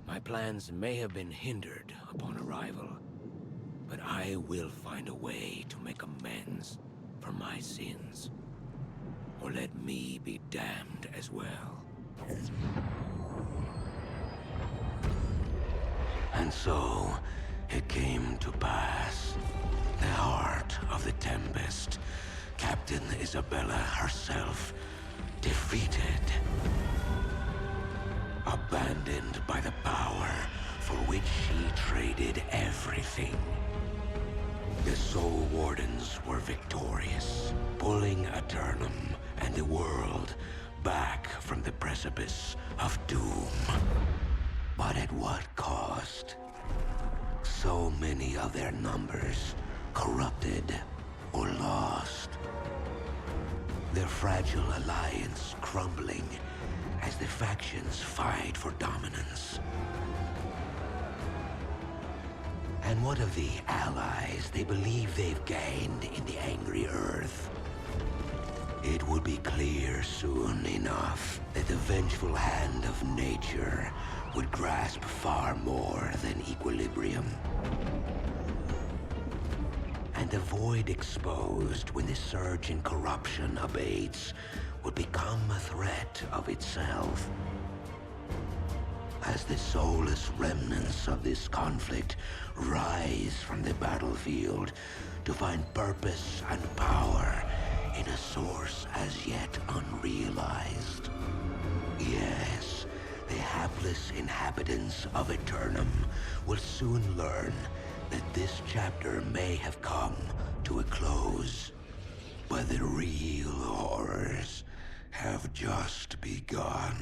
My plans may have been hindered upon arrival, but I will find a way to make amends for my sins. Or let me be damned as well. And so, it came to pass. The heart of the Tempest, Captain Isabella herself, defeated. Abandoned by the power for which she traded everything. The Soul Wardens were victorious, pulling Aeternum and the world back from the precipice of doom. But at what cost? So many of their numbers corrupted or lost. Their fragile alliance crumbling as the factions fight for dominance. And what of the allies they believe they've gained in the angry Earth? It would be clear soon enough that the vengeful hand of nature would grasp far more than equilibrium. And the void exposed when the surge in corruption abates would become a threat of itself. As the soulless remnants of this conflict rise from the battlefield to find purpose and power in a source as yet unrealized. Yes, the hapless inhabitants of Aeternum will soon learn that this chapter may have come to a close, but the real horrors have just begun.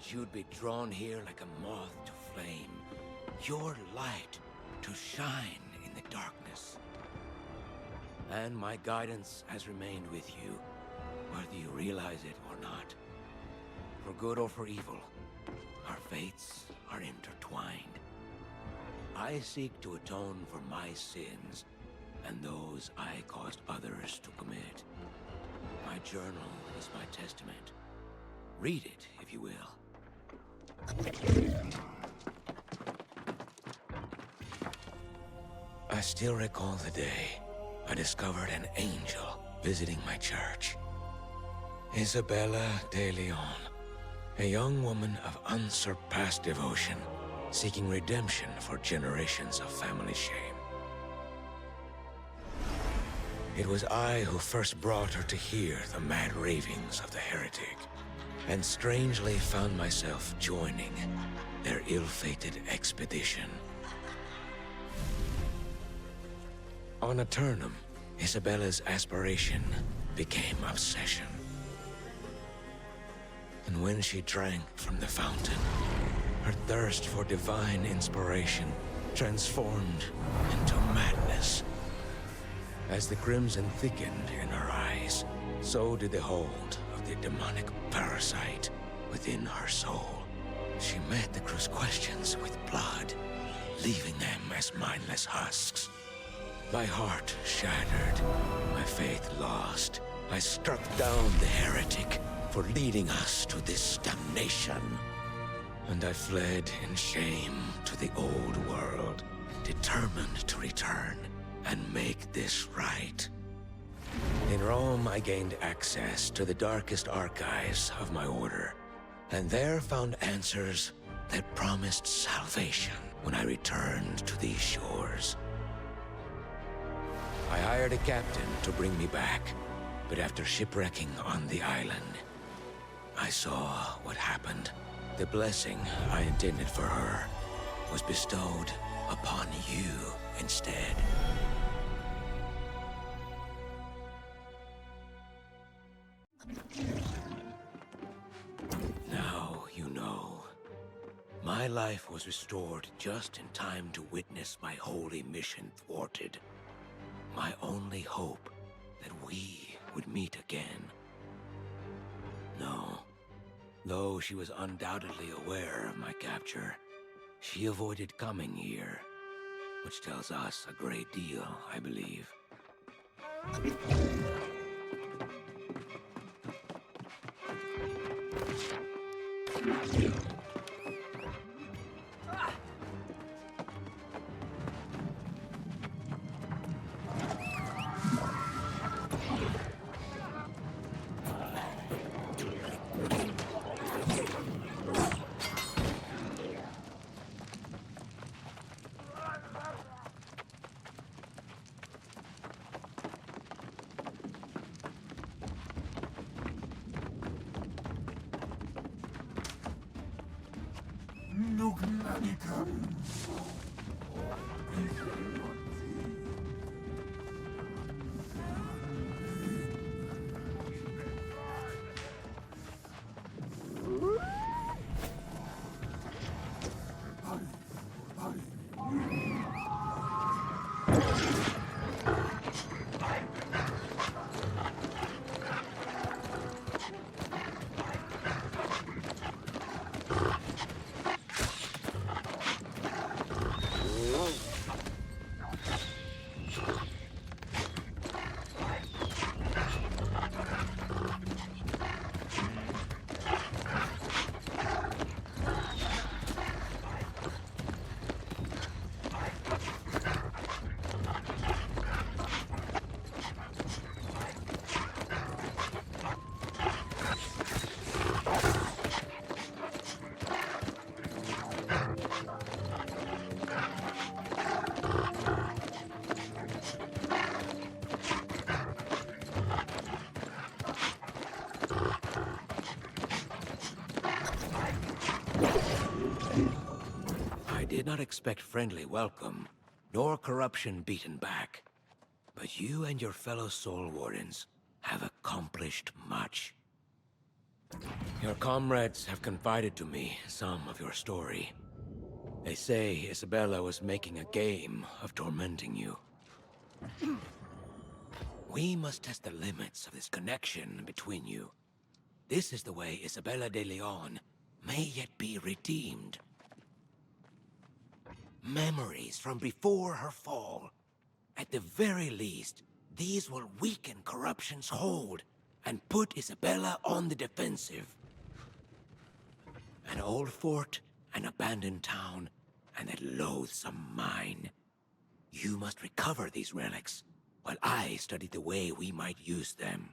You'd be drawn here like a moth to flame, your light to shine in the darkness. And my guidance has remained with you, whether you realize it or not. For good or for evil, our fates are intertwined. I seek to atone for my sins and those I caused others to commit. My journal is my testament. Read it, if you will. I still recall the day I discovered an angel visiting my church. Isabella de Leon, a young woman of unsurpassed devotion, seeking redemption for generations of family shame. It was I who first brought her to hear the mad ravings of the heretic, and strangely found myself joining their ill-fated expedition. On Eternum, Isabella's aspiration became obsession. And when she drank from the fountain, her thirst for divine inspiration transformed into madness. As the crimson thickened in her eyes, so did the hold of the demonic parasite within her soul. She met the crew's questions with blood, leaving them as mindless husks. My heart shattered, my faith lost. I struck down the heretic for leading us to this damnation. And I fled in shame to the old world, determined to return and make this right. In Rome, I gained access to the darkest archives of my order, and there found answers that promised salvation when I returned to these shores. I hired a captain to bring me back, but after shipwrecking on the island, I saw what happened. The blessing I intended for her was bestowed upon you instead. Now you know. My life was restored just in time to witness my holy mission thwarted. My only hope that we would meet again. No. Though she was undoubtedly aware of my capture, she avoided coming here, which tells us a great deal, I believe. I did not expect friendly welcome, nor corruption beaten back. But you and your fellow Soul Wardens have accomplished much. Your comrades have confided to me some of your story. They say Isabella was making a game of tormenting you. We must test the limits of this connection between you. This is the way Isabella de Leon may yet be redeemed. Memories from before her fall. At the very least, these will weaken corruption's hold and put Isabella on the defensive. An old fort, an abandoned town, and a loathsome mine. You must recover these relics, while I study the way we might use them.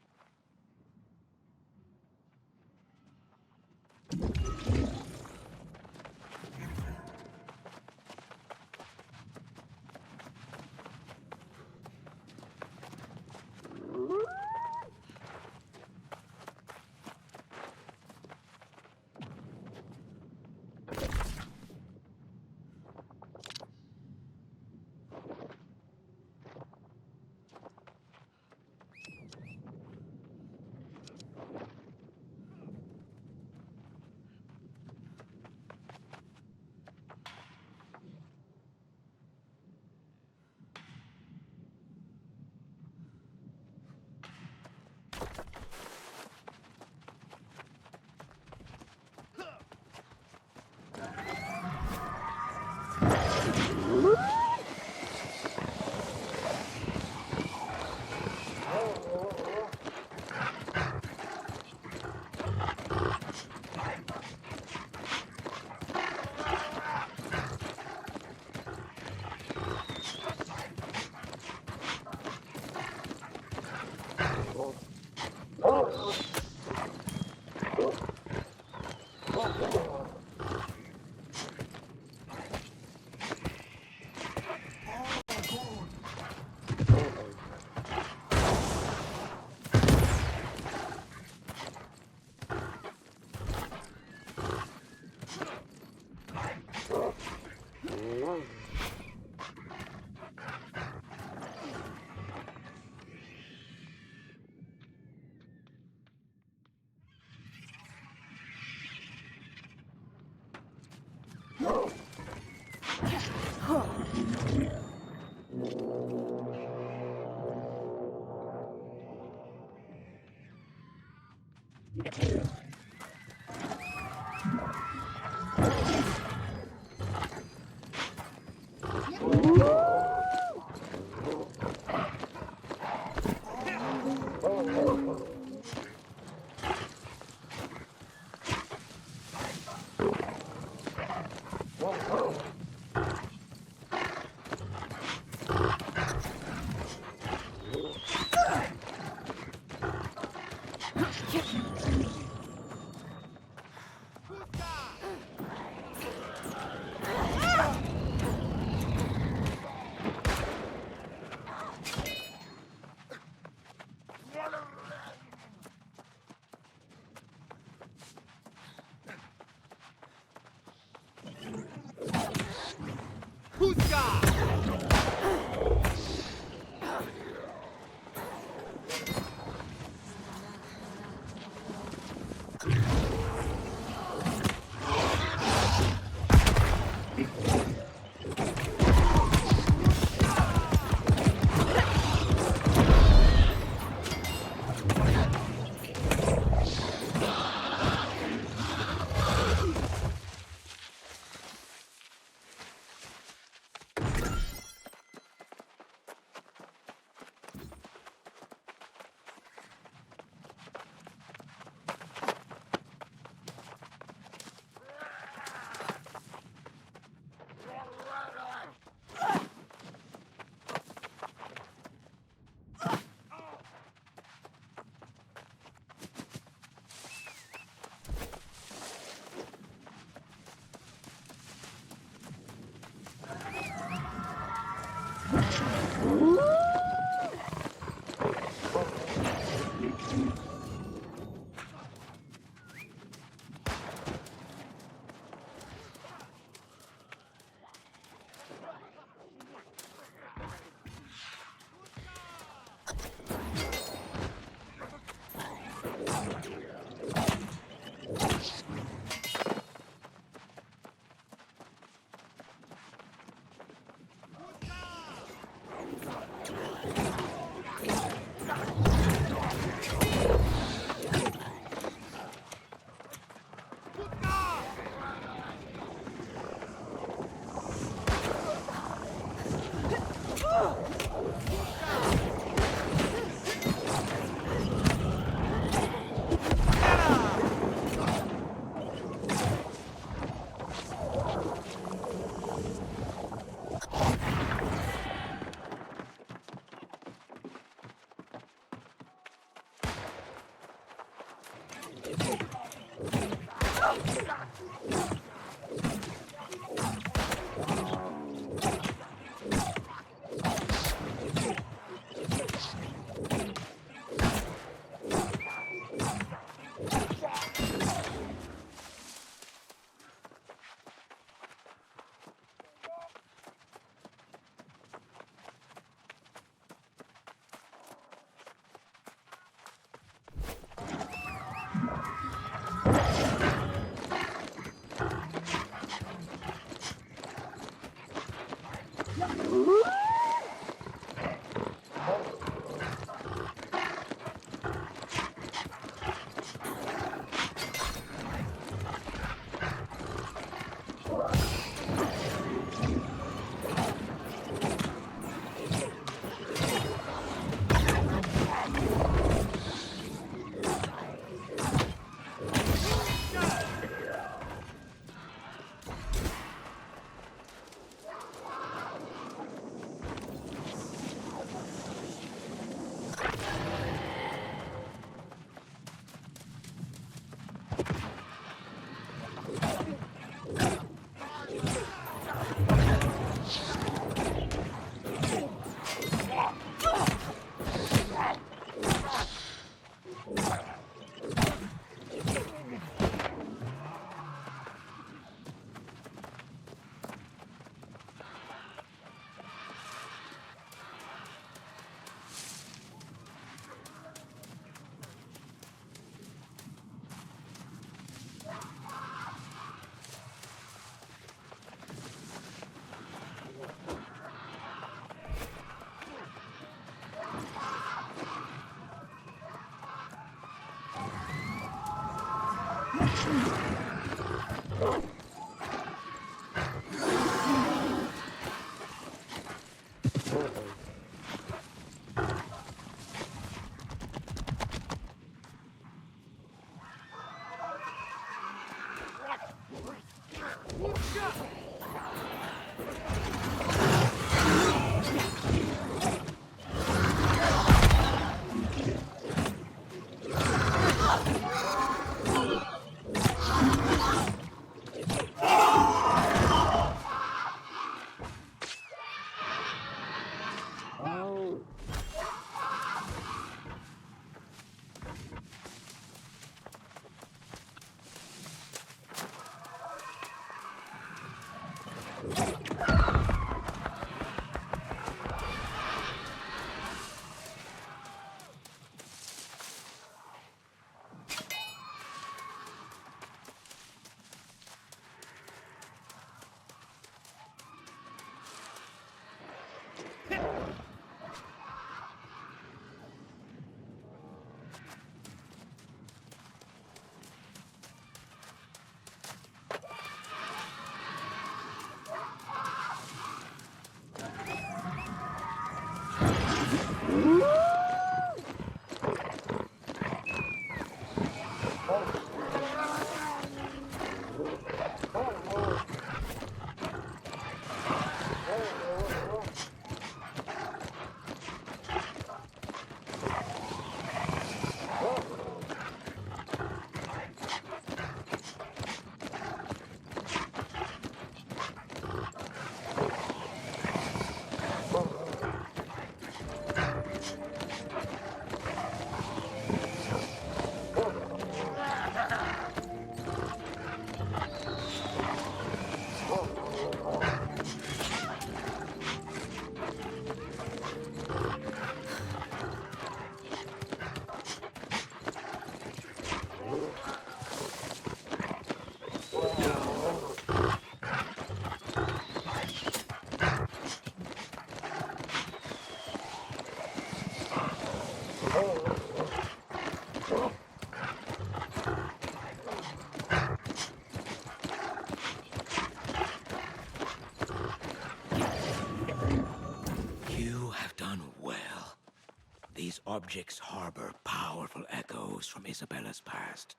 these objects harbor powerful echoes from Isabella's past,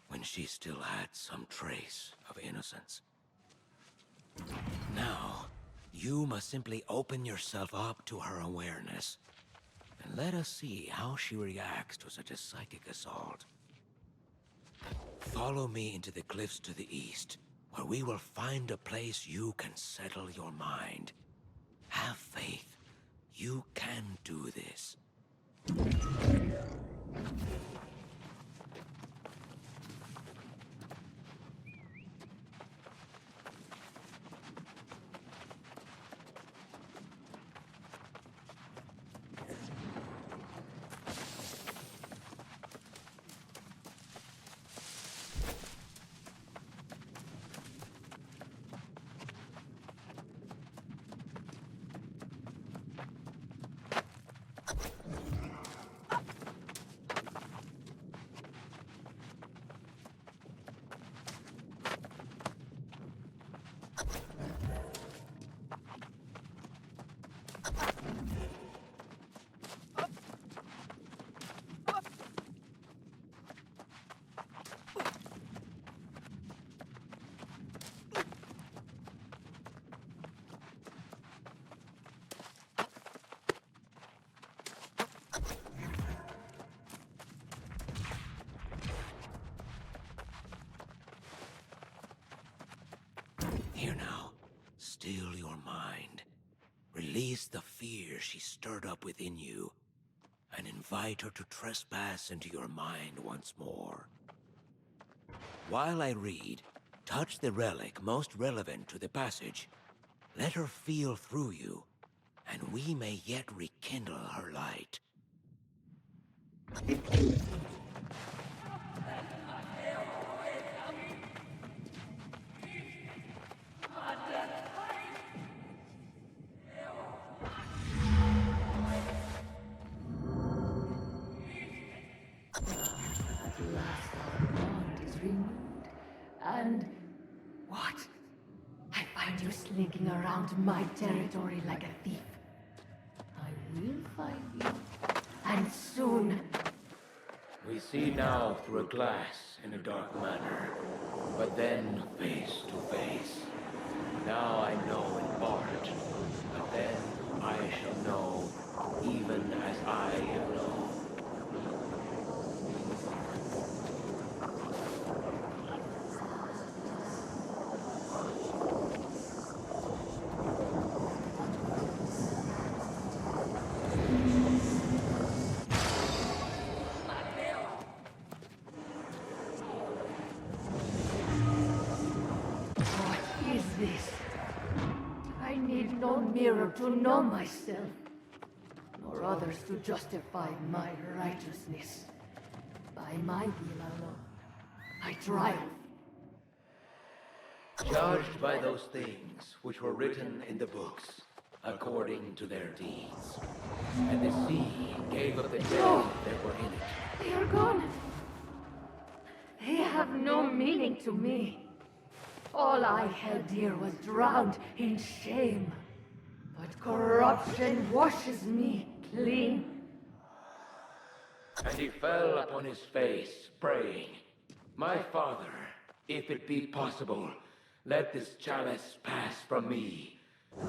when she still had some trace of innocence. Now, you must simply open yourself up to her awareness, and let us see how she reacts to such a psychic assault. Follow me into the cliffs to the east, where we will find a place you can settle your mind. Have faith. You can do this. Here now, still your mind. Release the fear she stirred up within you, and invite her to trespass into your mind once more. While I read, touch the relic most relevant to the passage. Let her feel through you, and we may yet rekindle her light. And what? I find you slinking around my territory like a thief. I will find you, and soon. We see now through a glass in a dark manner, but then face to face. Now I know in part, but then I shall know, even as I have known. Mirror to know myself, nor others to justify my righteousness. By my will alone, I triumph. Judged by those things which were written in the books, according to their deeds. And the sea gave up the dead that were in it. They are gone. They have no meaning to me. All I held dear was drowned in shame. But corruption washes me clean. And he fell upon his face, praying, "My father, if it be possible, let this chalice pass from me.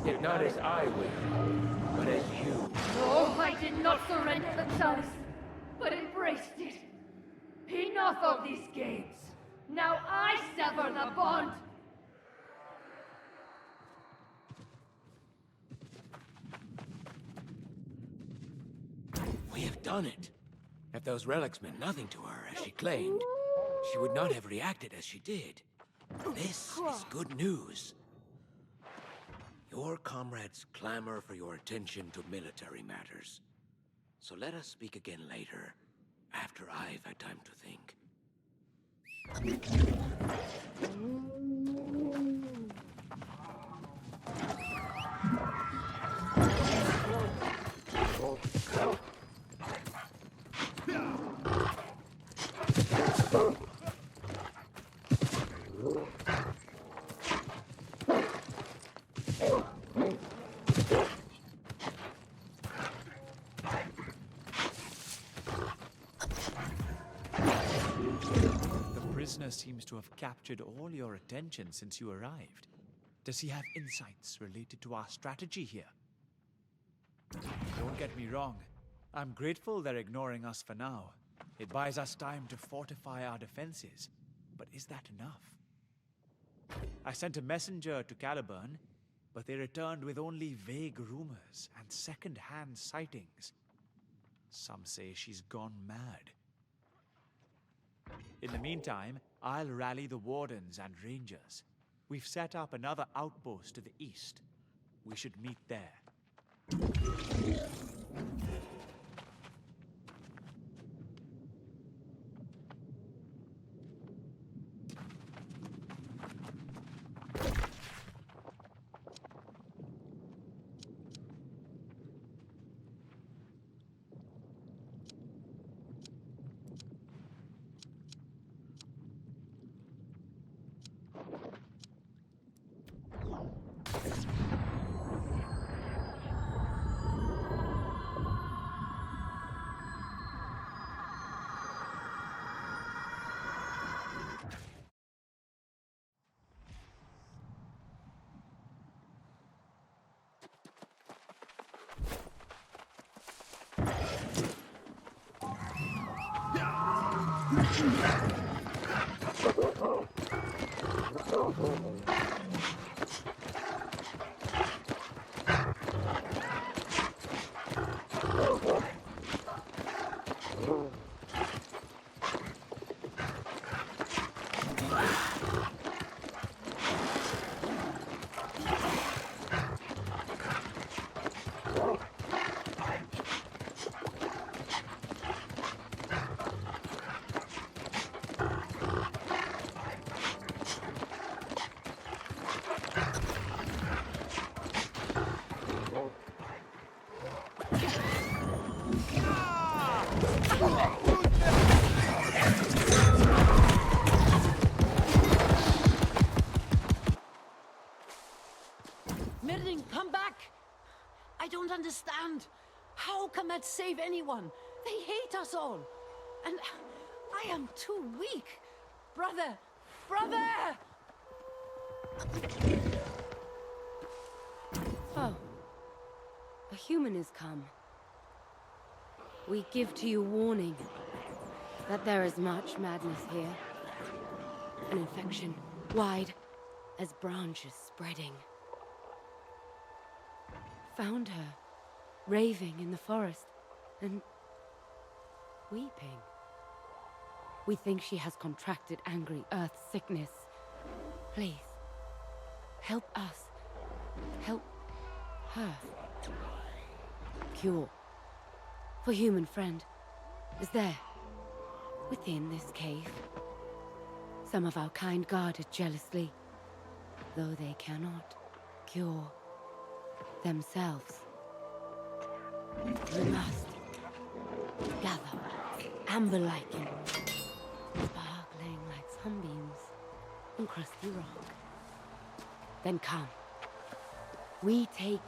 Yet not as I will, but as you." No, I did not surrender the chalice, but embraced it. Enough of these games. Now I sever the bond. We have done it. If those relics meant nothing to her, as she claimed, she would not have reacted as she did. This is good news. Your comrades clamor for your attention to military matters. So let us speak again later, after I've had time to think. prisoner seems to have captured all your attention since you arrived. Does he have insights related to our strategy here? Don't get me wrong. I'm grateful they're ignoring us for now. It buys us time to fortify our defenses. But is that enough? I sent a messenger to Caliburn, but they returned with only vague rumors and second-hand sightings. Some say she's gone mad. In the meantime, I'll rally the wardens and rangers. We've set up another outpost to the east. We should meet there. Mirling, come back! I don't understand. How can that save anyone? They hate us all. And I am too weak. Brother! Brother! Oh. A human has come. We give to you warning that there is much madness here. An infection, wide as branches spreading. Found her, raving in the forest, and weeping. We think she has contracted angry earth sickness. Please, help us. Help her. Cure for human friend is there, within this cave. Some of our kind guard it jealously, though they cannot cure themselves. We must gather amber lichen, sparkling like sunbeams on crusty rock. Then come. We take